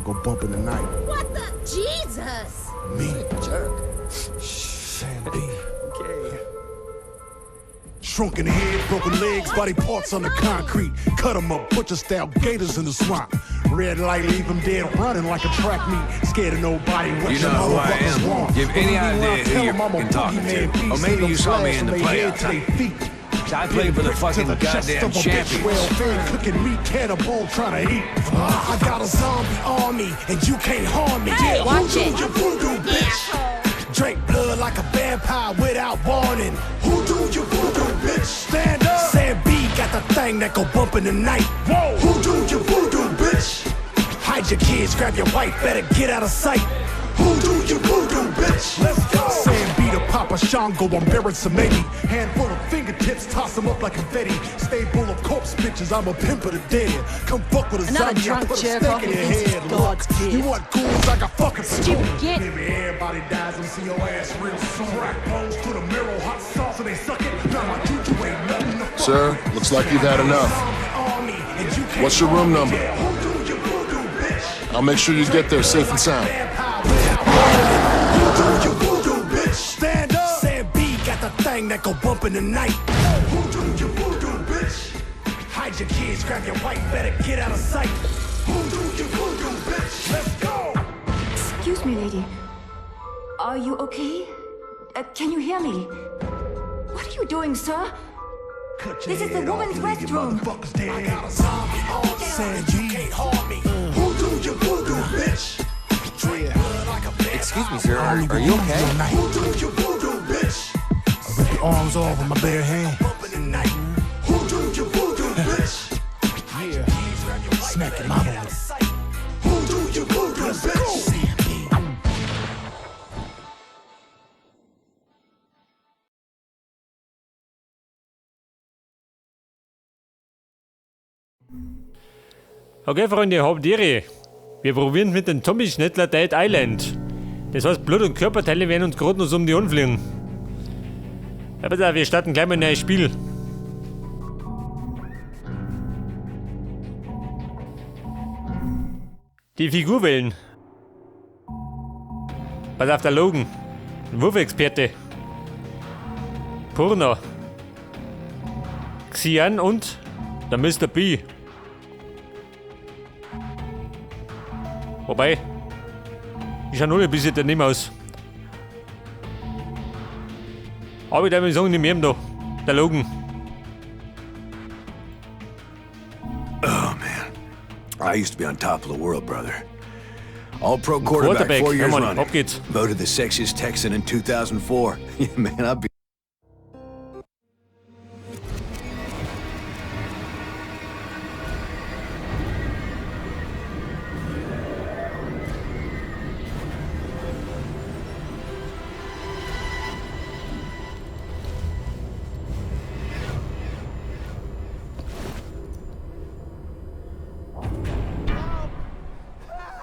go bump in the night. What the? Jesus! Me? Jerk. Sam B. Okay. Shrunken head, broken legs, body parts on the concrete. Cut 'em up, butcher style gators in the swamp. Red light, leave 'em dead running like a track meet. Scared of nobody. You know who I am. Do you have any idea who you're fucking talking to? Or maybe you saw me in the playoffs. I played for the fucking goddamn champions. Cooking meat, cannibal trying to eat. I got a zombie army, and you can't harm me. Hey, watch it. You voodoo, bitch. Drink blood like a vampire without warning. Who do you voodoo, bitch? Stand up. Sam B got the thing that go bump in the night. Whoa. Who do you voodoo, bitch? Hide your kids, grab your wife, better get out of sight. Who do you voodoo, bitch? Let's go. Sam B to Papa Shango, I'm buried some maybe. Handful of fingertips, toss them up like confetti. Stay full of corpse bitches, I'm a pimp of the dead. Come fuck with a Another zombie, I drunk put a jerk stick off in your against head. God's Look, kid. you want ghouls, I got fucking Stupid kid. Maybe everybody dies and see your ass real soon. Rack pose to the mirror, hot sauce and they suck it. Now my juju ain't nothing to fuck. Sir, looks like you've had enough. What's your room number? I'll make sure you get there safe and sound. Stand up. Sam B got the thing that go bump in the night. Who do you voodoo, bitch? Hide your kids, grab your wife, better get out of sight. Who do you voodoo, bitch? Let's go. Excuse me, lady. Are you okay? Can you hear me? What are you doing, sir? This is the woman's restroom. I got a zombie on Sam B can't harm me. Who do you voodoo, bitch? Excuse me, sir. Are you okay? Who do you voodoo, bitch? I rip your arms off with my bare hand. Who do you voodoo, bitch? Yeah. Smack it, mama. Who do you voodoo, bitch? Okay, Freunde, habt Ehre. Wir probieren mit dem Zombie-Schnittler Dead Island. Das heißt, Blut- und Körperteile werden uns gerade noch so um die Ohren fliegen. Ja, bitte, wir starten gleich mal ein neues Spiel. Die Figur wählen. Pass auf, der Logan. Ein Wurfexperte. Porno. Xian und der Mr. B. Wobei, ich schaue nur ein bisschen daneben aus. Aber ich darf mir sagen, nicht mehr da. Der Logan. Oh, man. I used to be on top of the world, brother. All-pro quarterback, 4 years Come on, running. auf geht's. Voted the sexiest Texan in 2004. Yeah, man, I'll be...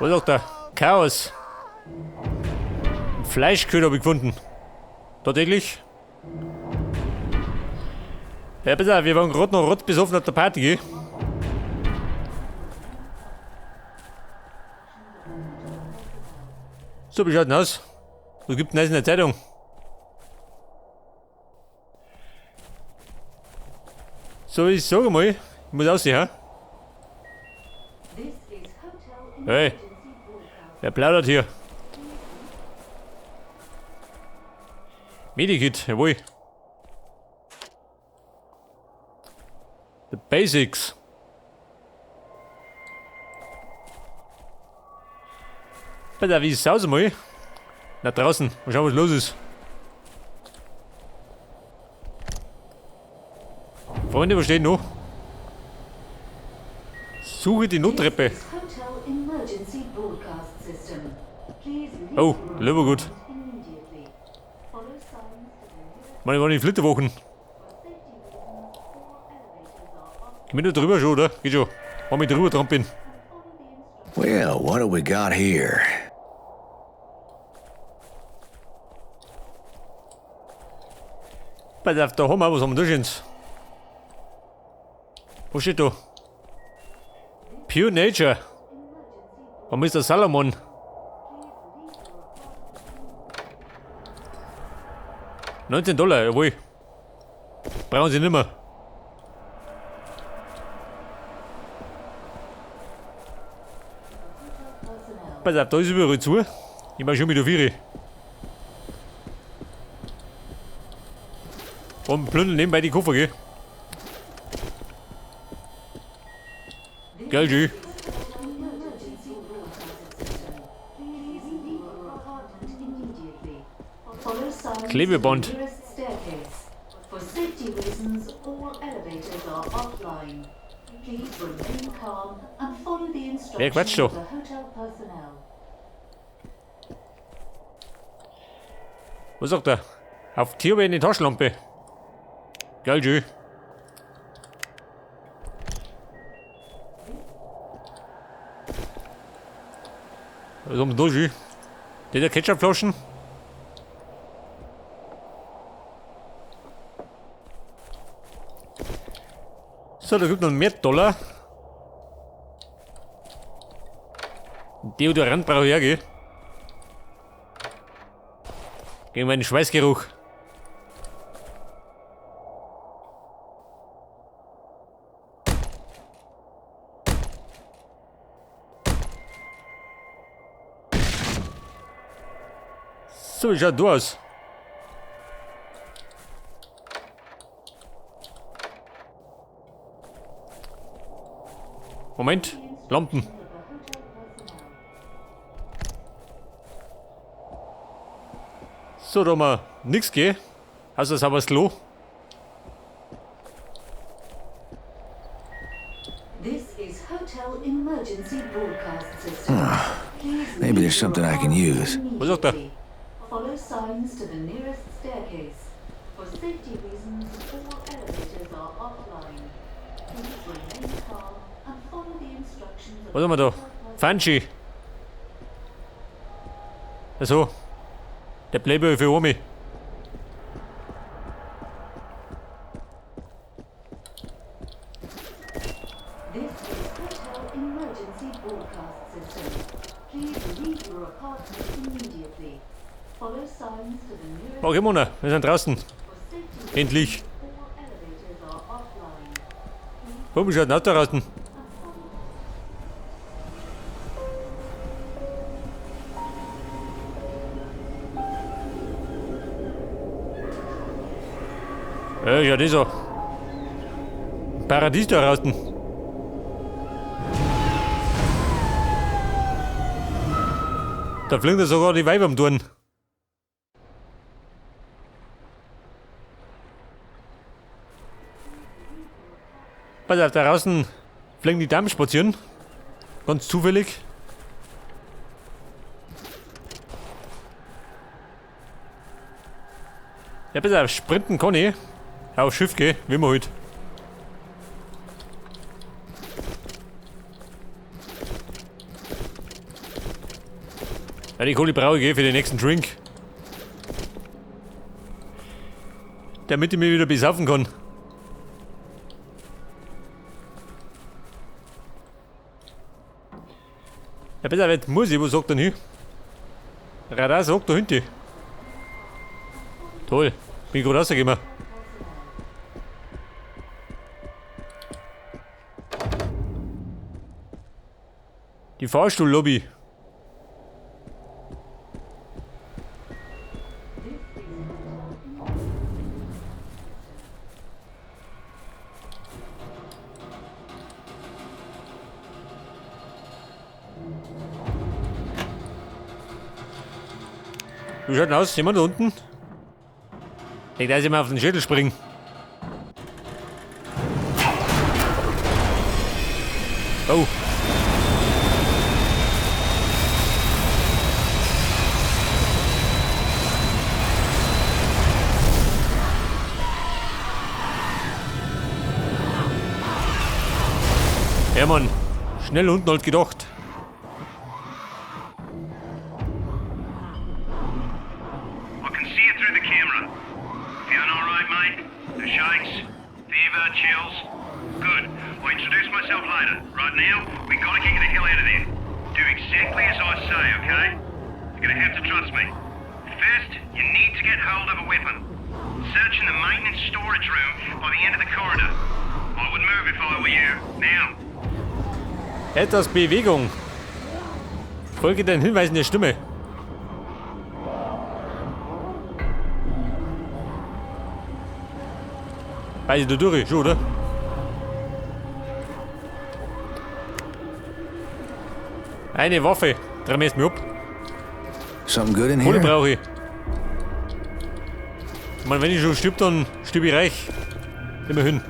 Wo ist doch der Chaos? Ein Fleischköder habe ich gefunden. Tatsächlich. Ja, pass auf, wir waren gerade noch rotzbesoffen auf der Party, gell? So, wie schaut denn aus? Was gibt denn das in der Zeitung? So, ich sage mal, ich muss aussehen, ha? Hey, wer plaudert hier? Medikit, jawohl. The Basics. Bitte, wie ist es aus mal? Na draußen, mal schauen, was los ist. Freunde, was steht noch? Suche die Nottreppe. Oh, lieber gut. Meine waren die Flitterwochen. Geh mit da drüber schon, oder? Geht schon. Mach mich drüber trampeln. Well, what do we got here? Pass auf, da haben wir was am Durchschnitt. Was steht da? Pure Nature. Warum ist der Salomon? $19, jawohl. Brauchen sie nimmer. Pass auf, da ist überall zu. Ich mach schon mit der Viere. Und plündern nebenbei die Koffer, gell? Geil, G. Klebeband. Wer quatscht doch? Was sagt er? Auf Tierbe in die Taschenlampe. Geil, G. Was haben wir da, G? Der Ketchupflaschen. So, da gibt noch mehr $. Deodorant brauche ich auch, gell? Gegen meinen Schweißgeruch. So, wie schaut du aus? Moment, Lampen. So, da haben wir nix, gell? Also, das haben wir das Klo. Maybe there's something I can use. Was sagt er? Follow signs to the nearest staircase. For safety reasons, all elevators are offline. Please remain calm and follow the instructions of Was haben wir da? Fanchi. Also, der Playboy für Omi. This is Hotel Emergency Broadcast System. Please leave your apartment immediately. Follow signs to the nearest Oh, Mona, wir sind draußen. Endlich. all elevators are offline. Warum schaut ein Auto draußen? Ja, das so. Paradies da draußen. Da fliegen da sogar die Weiber am Turn. Pass auf, da draußen fliegen die Damen spazieren. Ganz zufällig. Ja, pass auf, sprinten kann ich. Aufs Schiff gehen, wie wir halt. Ja, die Kohle brauche ich für den nächsten Drink. Damit ich mich wieder besaufen kann. Ja, pass auf, jetzt muss ich, was sagt er denn hier? Radar sagt da hinten. Toll, bin gut rausgekommen. Die Fahrstuhllobby. Wie schaut denn aus? Jemand da unten? Ich denke, dass ich mal auf den Schädel springen. Oh. Ja, Mann. Schnell unten halt gedacht. I can see you through the camera. Feeling all right, mate? The shakes, fever, chills. Good. I'll introduce myself later. Right now, we gotta get you the hell out of there. Do exactly as I say, okay? You're gonna have to trust me. First, you need to get hold of a weapon. Search in the maintenance storage room by the end of the corridor. I would move if I were you. Now. Etwas Bewegung. Folge den Hinweisen der Stimme. Weiß ich da durch, schon, oder? Eine Waffe. Dreh mir ab. Something good in Kohle here? brauche ich. Ich meine, wenn ich schon stirb, dann stirb ich reich. Immerhin.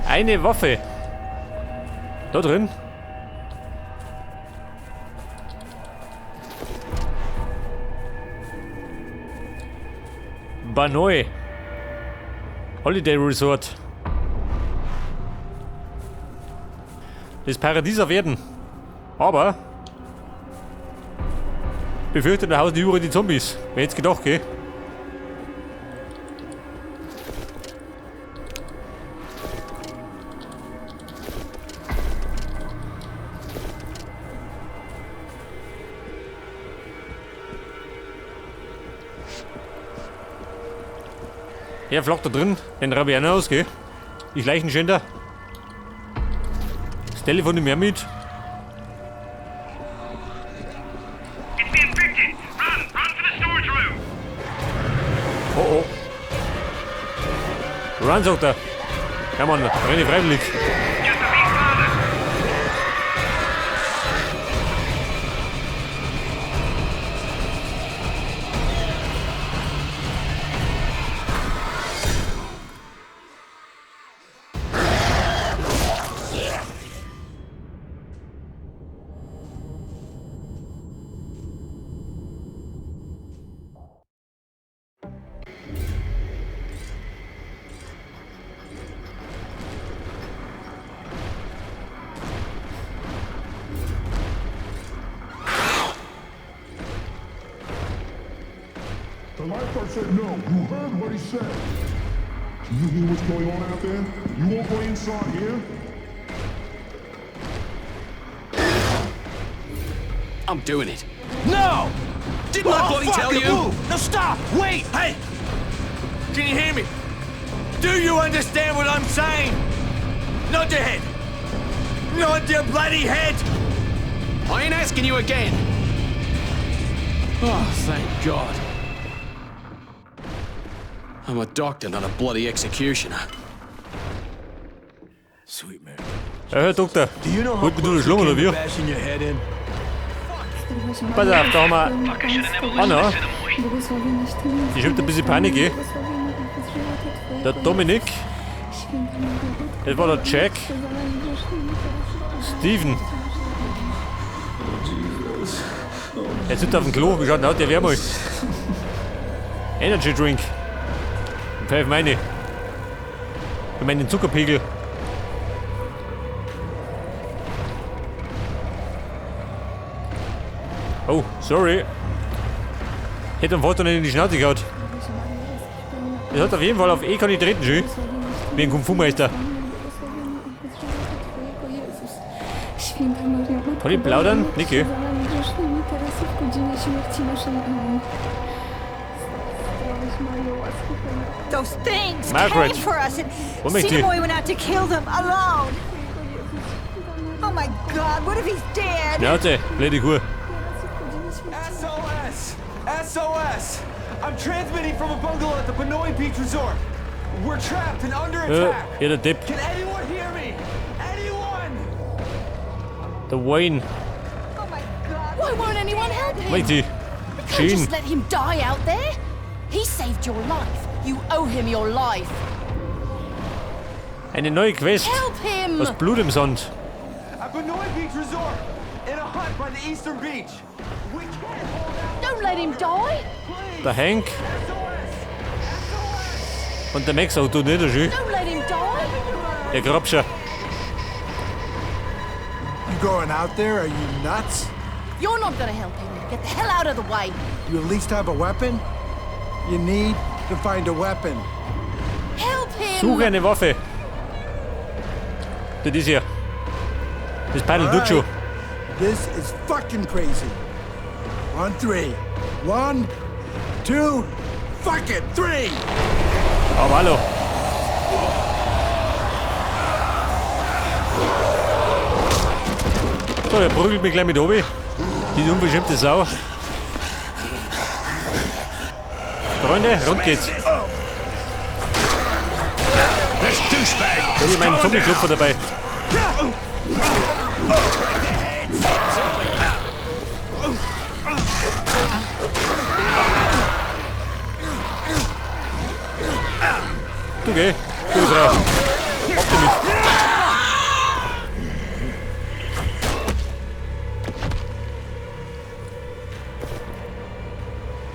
Eine Waffe. Da drin. Banoi. Holiday Resort. Das Paradies auf Erden. Aber befürchtet, da hausen überall die Zombies. Wer hätte gedacht, gell? Er flockt da drin, den rabe ich auch noch aus, gell? Die Leichenschänder. Das Telefon nimmt mehr mit. It's the infected! Run! Run for the storage room! Oh oh. Run, sagt er. Komm on, renne freiwillig. Just a bit further! The lifeguard said no. You heard what he said. Do you hear what's going on out there? You won't go inside here? I'm doing it. No! Didn't I bloody tell you? Move. No, stop! Wait! Hey! Can you hear me? Do you understand what I'm saying? Nod your head! Nod your bloody head! I ain't asking you again. Oh, thank God. I'm a doctor, not a bloody executioner. Sweet man. Doktor. Do you know how Wollt mir nur close schlungen, you oder came wie? to bashing your head in? Pass auf, da haben wir Anna. Die schiebt ein bisschen Panik, gell? Der Dominik. Das war der Jack. Steven. Er sitzt auf dem Klo. Wie schaut denn aus? Der wäre mal. Energy Drink. Pfeif meine. Für meinen Zuckerpegel. Oh, sorry. Hätte am Vater nicht in die Schnauze gehaut. Das hat auf jeden Fall auf E kann ich treten, schön. Wie ein Kung-Fu-Meister. Kann ich plaudern? Niki. Those things Margaret. came for us and What makes you- Seymour went out to kill them alone. Oh my God, what if he's dead? Schnauze, blöde Kuh. SOS! SOS! I'm transmitting from a bungalow at the Benoi Beach Resort. We're trapped and under attack. Ja, der Depp. Can anyone hear me? Anyone? Der Wayne. Oh my God. Why won't anyone help him? Mighty. Can't Sheen. just let him die out there. He saved your life. You owe him your life. Eine neue Quest. Help him! Das Blut im Sand. At Benoi Beach Resort, in a hut by the eastern beach. We can't hold out. Don't let him die. Der Hank. Und der Max auch tut nicht so schön. Don't let him die. Der Grabscher. You going out there? Are you nuts? You're not gonna help him. Get the hell out of the way. You at least have a weapon? You need to find a weapon. Help him! Suche eine Waffe. Das ist hier. Das Panel tut schon. This is fucking crazy. On 3. 1, 2, fuck it, 3! Aber hallo. So, er prügelt mich gleich mit oben. Die unbestimmte Sau. Freunde, rund geht's. Ich habe meinen Zombieklopfer dabei. Du geh, du bist raus. Ab damit.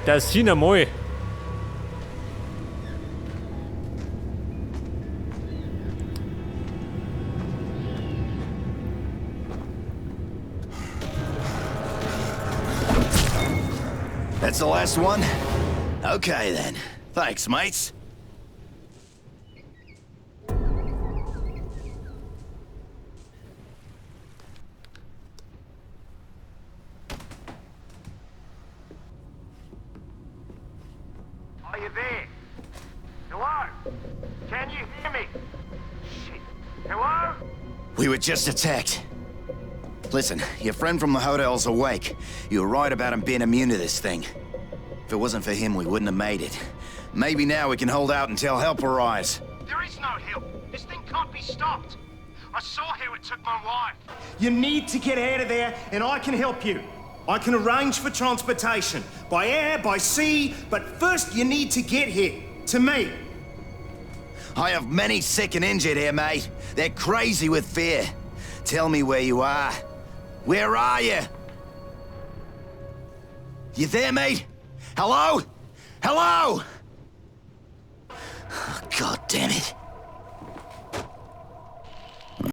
Das ist Sinamoi. That's the last one? Okay then. Thanks, mates. Are you there? Hello? Can you hear me? Shit. Hello? We were just attacked. Listen, your friend from the hotel's awake. You were right about him being immune to this thing. If it wasn't for him, we wouldn't have made it. Maybe now we can hold out until help arrives. There is no help. This thing can't be stopped. I saw how it took my wife. You need to get out of there, and I can help you. I can arrange for transportation. By air, by sea, but first you need to get here. To me. I have many sick and injured here, mate. They're crazy with fear. Tell me where you are. Where are you? You there, mate? Hello? Hello? Oh, God damn it.